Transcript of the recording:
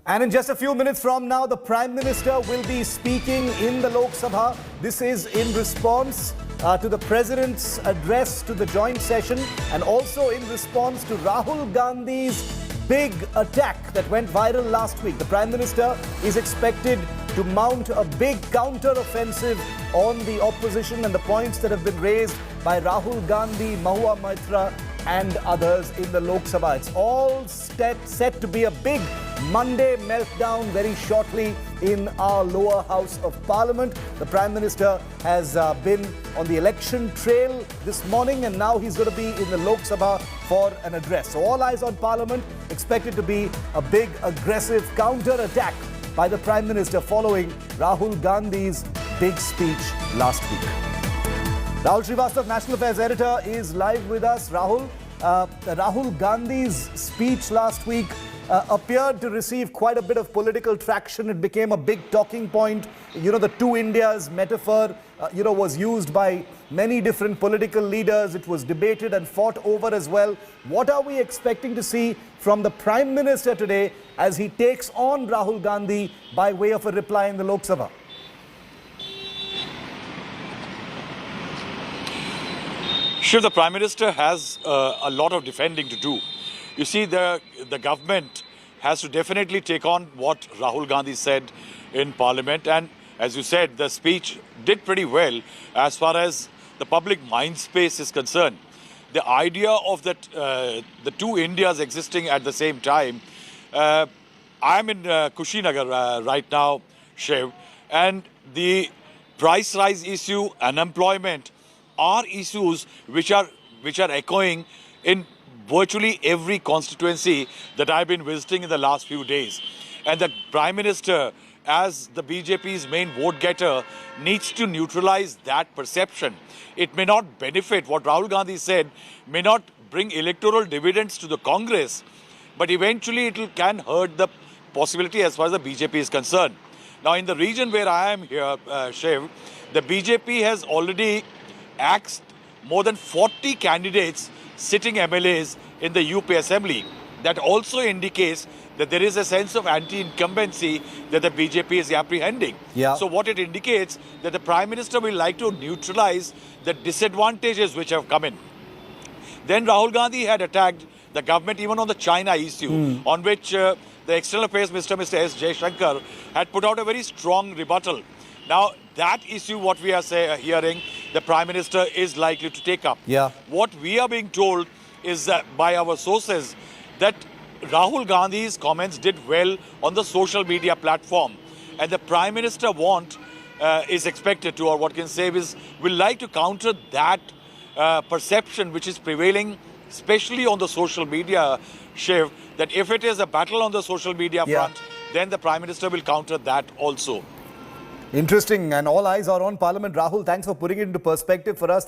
And in just a few minutes from now, the Prime Minister will be speaking in the Lok Sabha. This is in response to the President's address to the joint session and also in response to Rahul Gandhi's big attack that went viral last week. The Prime Minister is expected to mount a big counter-offensive on the opposition and the points that have been raised by Rahul Gandhi, Mahua Maitra and others in the Lok Sabha. It's all set to be a big Monday meltdown very shortly in our lower house of Parliament. The Prime Minister has been on the election trail this morning and now he's going to be in the Lok Sabha for an address. So all eyes on Parliament, expected to be a big aggressive counter-attack by the Prime Minister following Rahul Gandhi's big speech last week. Rahul Srivastav, National Affairs Editor, is live with us. Rahul, Rahul Gandhi's speech last week appeared to receive quite a bit of political traction. It became a big talking point. You know, the two Indias metaphor, was used by many different political leaders. It was debated and fought over as well. What are we expecting to see from the Prime Minister today as he takes on Rahul Gandhi by way of a reply in the Lok Sabha? Sure, the Prime Minister has a lot of defending to do. You see, the government has to definitely take on what Rahul Gandhi said in Parliament. And as you said, the speech did pretty well as far as the public mind space is concerned. The idea of that the two Indias existing at the same time. I'm in Kushinagar right now, Shiv, and the price rise issue, unemployment, are issues which are echoing in virtually every constituency that I've been visiting in the last few days. And the Prime Minister, as the BJP's main vote getter, needs to neutralize that perception. It may not benefit, what Rahul Gandhi said, may not bring electoral dividends to the Congress, but eventually it can hurt the possibility as far as the BJP is concerned. Now, in the region where I am here, Shiv, the BJP has already axed more than 40 candidates sitting MLAs in the UP Assembly. That also indicates that there is a sense of anti-incumbency that the BJP is apprehending. Yeah. So what it indicates that the Prime Minister will like to neutralize the disadvantages which have come in. Then Rahul Gandhi had attacked the government even on the China issue, on which the External Affairs Minister, Mr. S. Jaishankar, had put out a very strong rebuttal. Now, that issue, what we are hearing, the Prime Minister is likely to take up. Yeah. What we are being told is that by our sources that Rahul Gandhi's comments did well on the social media platform. And the Prime Minister is expected to, or what can say is, will like to counter that perception which is prevailing, especially on the social media, Shiv, that if it is a battle on the social media front, then the Prime Minister will counter that also. Interesting, and all eyes are on Parliament. Rahul, thanks for putting it into perspective for us.